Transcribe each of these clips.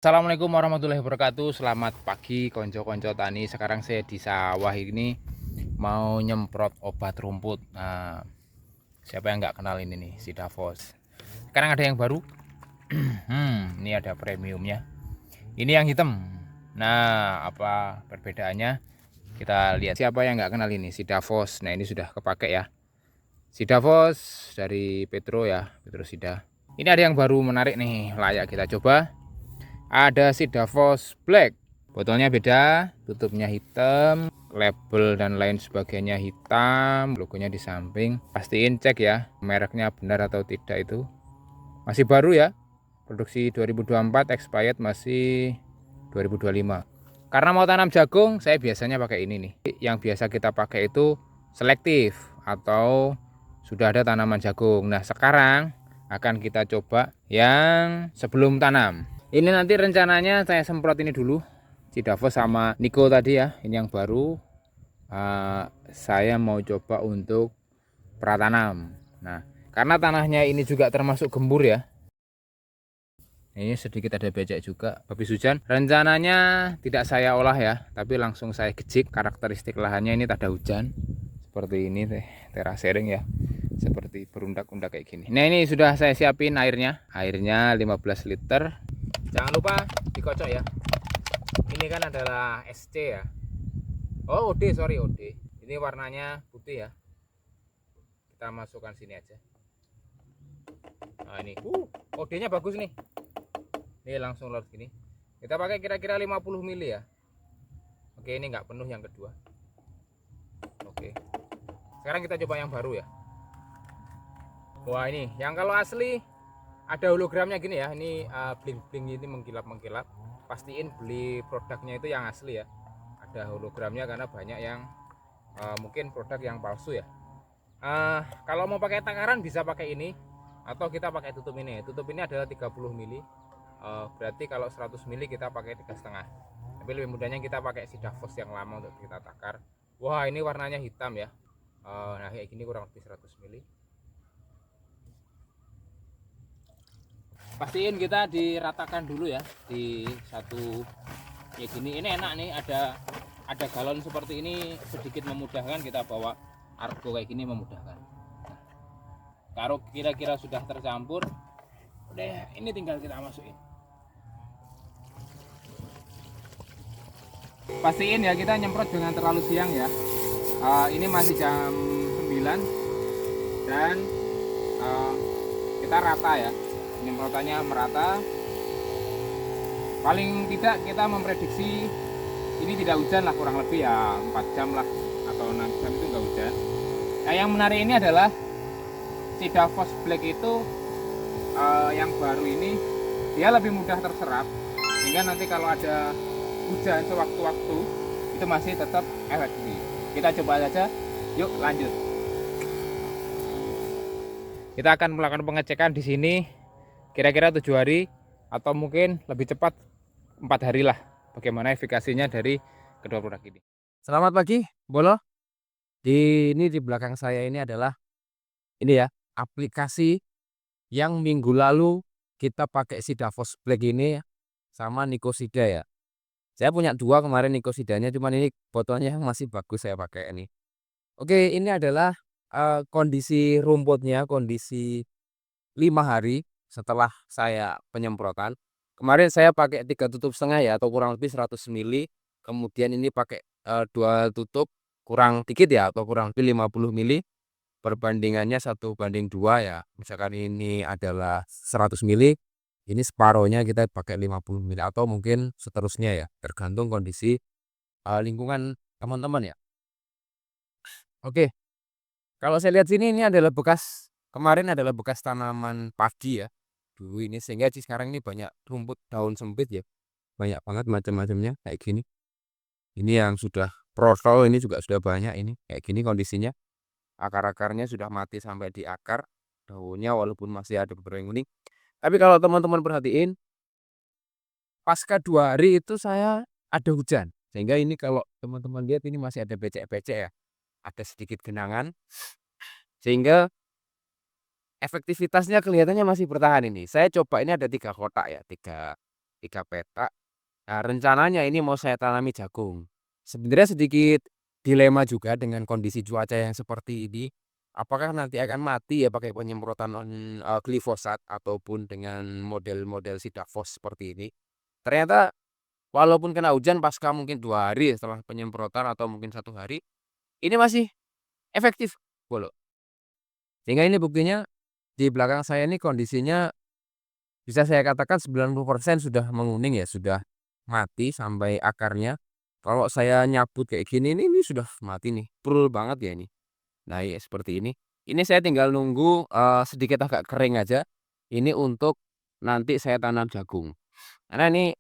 Assalamualaikum warahmatullahi wabarakatuh. Selamat pagi konco-konco tani. Sekarang saya di sawah ini mau nyemprot obat rumput. Nah, siapa yang nggak kenal ini nih, si Davos. Sekarang ada yang baru. Ini ada premiumnya. Ini yang hitam. Nah, apa perbedaannya? Kita lihat. Siapa yang nggak kenal ini, si Davos. Nah, ini sudah kepake ya. Si Davos dari Petro ya, Petrosida. Ini ada yang baru menarik nih, layak kita coba. Ada si Davos Black, botolnya beda, tutupnya hitam, label dan lain sebagainya hitam, logonya di samping. Pastiin cek ya mereknya benar atau tidak. Itu masih baru ya, produksi 2024, expired masih 2025. Karena mau tanam jagung, saya biasanya pakai ini nih. Yang biasa kita pakai itu selektif atau sudah ada tanaman jagung. Nah, sekarang akan kita coba yang sebelum tanam. Ini nanti rencananya saya semprot ini dulu, si Davos sama Niko tadi ya. Ini yang baru. Saya mau coba untuk pratanam. Nah, karena tanahnya ini juga termasuk gembur ya. Ini sedikit ada becek juga, habis hujan. Rencananya tidak saya olah ya, tapi langsung saya gejik. Karakteristik lahannya ini tak ada hujan. Seperti ini terasering ya. Seperti berundak-undak kayak gini. Nah, ini sudah saya siapin airnya. Airnya 15 liter. Jangan lupa dikocok ya. Ini kan adalah SC ya. Oh, OD, sorry, OD. Ini warnanya putih ya. Kita masukkan sini aja. Nah, ini. OD-nya bagus nih. Ini langsung lewat gini. Kita pakai kira-kira 50 mili ya. Oke, ini nggak penuh yang kedua. Oke. Sekarang kita coba yang baru ya. Wah, ini yang kalau asli ada hologramnya gini ya. Ini bling-bling ini mengkilap-mengkilap. Pastiin beli produknya itu yang asli ya. Ada hologramnya karena banyak yang mungkin produk yang palsu ya. Kalau mau pakai takaran bisa pakai ini atau kita pakai tutup ini. Tutup ini adalah 30 mili. Berarti kalau 100 mili kita pakai 3,5. Tapi lebih mudahnya kita pakai si Davos yang lama untuk kita takar. Wah, ini warnanya hitam ya. Nah, kayak gini kurang lebih 100 mili. Pastiin kita diratakan dulu ya di satu kayak gini. Ini enak nih, ada galon seperti ini, sedikit memudahkan kita bawa argo kayak gini, memudahkan. Nah, kalau kira-kira sudah tercampur, udah ini tinggal kita masukin. Pastiin ya kita nyemprot jangan terlalu siang ya. Ini masih jam 9 dan kita rata ya, penyemprotannya merata. Paling tidak kita memprediksi ini tidak hujan lah, kurang lebih ya 4 jam lah atau 6 jam itu nggak hujan. Nah, yang menarik ini adalah si Davos Black itu yang baru ini dia lebih mudah terserap, sehingga nanti kalau ada hujan sewaktu-waktu itu masih tetap efektif. Kita coba saja, yuk lanjut. Kita akan melakukan pengecekan di sini kira-kira 7 hari atau mungkin lebih cepat 4 hari lah. Bagaimana efikasinya dari kedua produk ini. Selamat pagi, Bolo. Di belakang saya ini adalah ini ya, aplikasi yang minggu lalu kita pakai si Davos Black ini sama Nikosida ya. Saya punya 2 kemarin Nikosidanya, cuman ini botolnya yang masih bagus saya pakai ini. Oke, ini adalah kondisi rumputnya, kondisi 5 hari setelah saya penyemprotan. Kemarin saya pakai 3 tutup setengah ya, atau kurang lebih 100 mili. Kemudian ini pakai 2 tutup kurang dikit ya, atau kurang lebih 50 mili. Perbandingannya 1:2 ya. Misalkan ini adalah 100 mili, ini separohnya kita pakai 50 mili atau mungkin seterusnya ya, tergantung kondisi lingkungan teman-teman ya. Oke, kalau saya lihat sini ini adalah kemarin adalah bekas tanaman padi ya. Dulu ini sehingga sekarang ini banyak rumput daun sempit ya. Banyak banget macam-macamnya kayak gini. Ini yang sudah protol ini juga sudah banyak ini. Kayak gini kondisinya. Akar-akarnya sudah mati sampai di akar. Daunnya walaupun masih ada beberapa yang kuning. Tapi kalau teman-teman perhatiin, pasca 2 hari itu saya ada hujan. Sehingga ini kalau teman-teman lihat ini masih ada becek-becek ya. Ada sedikit genangan. Sehingga efektivitasnya kelihatannya masih bertahan ini. Saya coba ini ada 3 kotak ya. 3 petak. Nah, rencananya ini mau saya tanami jagung. Sebenarnya sedikit dilema juga dengan kondisi cuaca yang seperti ini. Apakah nanti akan mati ya pakai penyemprotan glifosat ataupun dengan model-model Sidafos seperti ini. Ternyata walaupun kena hujan pasca mungkin 2 hari setelah penyemprotan atau mungkin 1 hari, ini masih efektif, Bolo. Sehingga ini buktinya di belakang saya ini kondisinya bisa saya katakan 90% sudah menguning ya, sudah mati sampai akarnya. Kalau saya nyabut kayak gini ini sudah mati nih, prul banget ya ini. Nah, ya seperti ini. Ini saya tinggal nunggu, sedikit agak kering aja, ini untuk nanti saya tanam jagung. Karena ini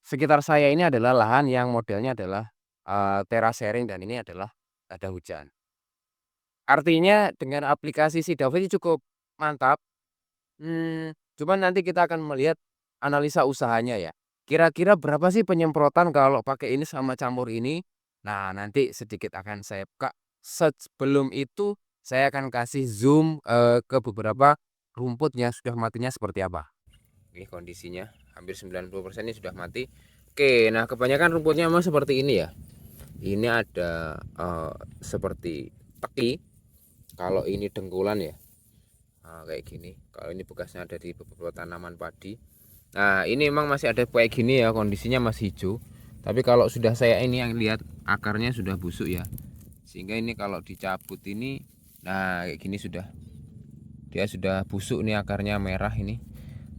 sekitar saya ini adalah lahan yang modelnya adalah, terasering dan ini adalah ada hujan. Artinya dengan aplikasi Sidaf ini cukup mantap. Cuman nanti kita akan melihat analisa usahanya ya. Kira-kira berapa sih penyemprotan kalau pakai ini sama campur ini? Nah, nanti sedikit akan saya buka. Sebelum itu saya akan kasih zoom, ke beberapa rumputnya sudah matinya seperti apa. Ini kondisinya hampir 90% ini sudah mati. Oke, nah kebanyakan rumputnya memang seperti ini ya. Ini ada, seperti teki, kalau ini dengkulan ya. Nah, kayak gini. Kalau ini bekasnya ada di beberapa tanaman padi. Nah, ini memang masih ada kayak gini ya, kondisinya masih hijau. Tapi kalau sudah saya ini yang lihat akarnya sudah busuk ya. Sehingga ini kalau dicabut ini, nah kayak gini sudah. Dia sudah busuk nih akarnya merah ini.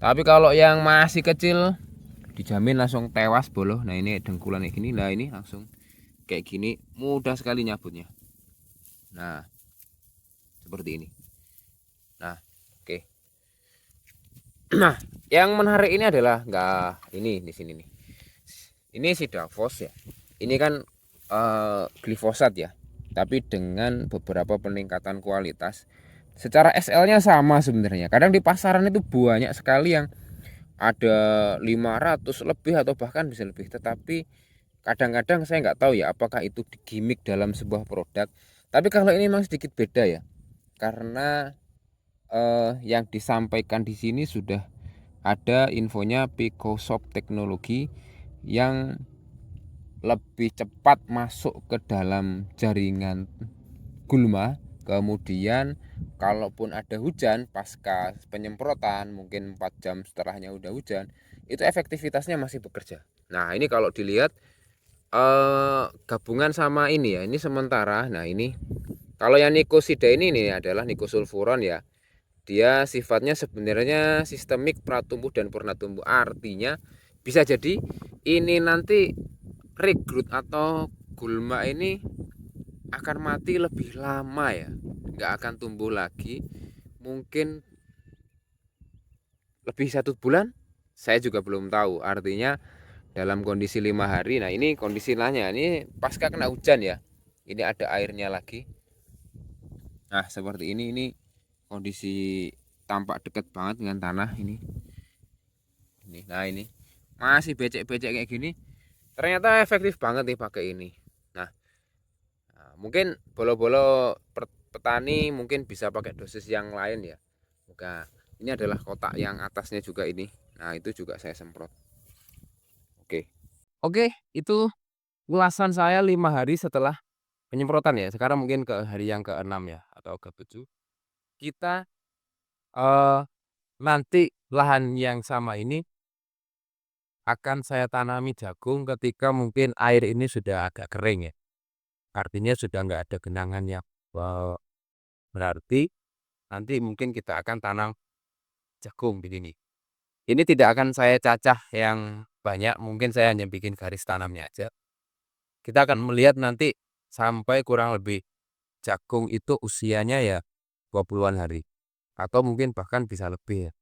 Tapi kalau yang masih kecil dijamin langsung tewas boloh. Nah, ini dengkulan kayak gini. Nah, ini langsung kayak gini mudah sekali nyabutnya. Nah, seperti ini. Nah, oke. Nah, yang menarik ini adalah ini di sini nih. Ini Sidafos ya. Ini kan glifosat ya. Tapi dengan beberapa peningkatan kualitas. Secara SL-nya sama sebenarnya. Kadang di pasaran itu banyak sekali yang ada 500 lebih atau bahkan bisa lebih. Tetapi kadang-kadang saya nggak tahu ya apakah itu gimmick dalam sebuah produk. Tapi kalau ini memang sedikit beda ya. Karena yang disampaikan di sini sudah ada infonya Picosoft teknologi yang lebih cepat masuk ke dalam jaringan gulma. Kemudian kalaupun ada hujan pasca penyemprotan mungkin 4 jam setelahnya udah hujan, itu efektivitasnya masih bekerja. Nah, ini kalau dilihat gabungan sama ini ya, ini sementara. Nah, ini kalau yang nikosida ini adalah nikosulfuron ya. Dia sifatnya sebenarnya sistemik pratumbuh dan purna tumbuh. Artinya bisa jadi ini nanti regrowth atau gulma ini akan mati lebih lama ya. Nggak akan tumbuh lagi. Mungkin lebih 1 bulan. Saya juga belum tahu. Artinya dalam kondisi 5 hari. Nah, ini kondisi lainnya. Ini pasca kena hujan ya. Ini ada airnya lagi. Nah, seperti ini kondisi tampak dekat banget dengan tanah ini. Nah, ini masih becek-becek kayak gini. Ternyata efektif banget nih pakai ini. Nah, mungkin bolo-bolo petani mungkin bisa pakai dosis yang lain ya. Oke, ini adalah kotak yang atasnya juga ini. Nah, itu juga saya semprot. Oke. Oke, itu ulasan saya 5 hari setelah penyemprotan ya. Sekarang mungkin ke hari yang ke-6 ya atau ke-7. Kita eh nanti lahan yang sama ini akan saya tanami jagung ketika mungkin air ini sudah agak kering ya. Artinya sudah nggak ada genangan yang berarti nanti mungkin kita akan tanam jagung di sini. Ini tidak akan saya cacah yang banyak, mungkin saya hanya bikin garis tanamnya aja. Kita akan melihat nanti sampai kurang lebih jagung itu usianya ya 20-an hari atau mungkin bahkan bisa lebih ya.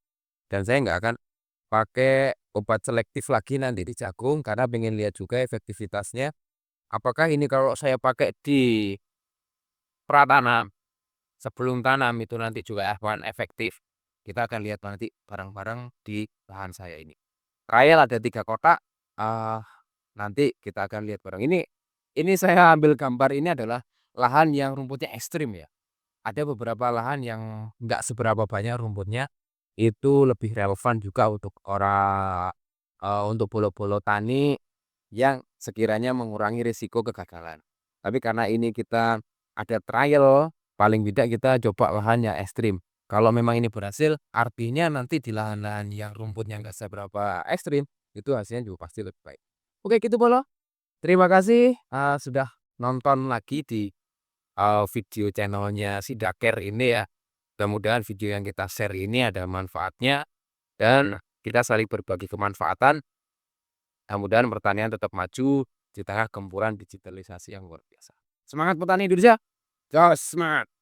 Dan saya nggak akan pakai obat selektif lagi nanti di jagung karena pengen lihat juga efektivitasnya. Apakah ini kalau saya pakai di pratanam sebelum tanam itu nanti juga akan efektif. Kita akan lihat nanti bareng-bareng di lahan saya ini. Trial ada 3 kotak, nanti kita akan lihat bareng. Ini saya ambil gambar ini adalah lahan yang rumputnya ekstrim ya. Ada beberapa lahan yang nggak seberapa banyak rumputnya, itu lebih relevan juga untuk orang untuk bolo-bolo tani yang sekiranya mengurangi risiko kegagalan. Tapi karena ini kita ada trial, paling tidak kita coba lahan yang ekstrim. Kalau memang ini berhasil, artinya nanti di lahan-lahan yang rumputnya nggak seberapa ekstrim, itu hasilnya juga pasti lebih baik. Oke gitu Bolo, terima kasih, sudah nonton lagi di, video channel-nya Sidaker ini ya. Mudah-mudahan video yang kita share ini ada manfaatnya dan kita saling berbagi kemanfaatan. Mudah-mudahan pertanian tetap maju di tengah gempuran digitalisasi yang luar biasa. Semangat petani Indonesia, jos semangat!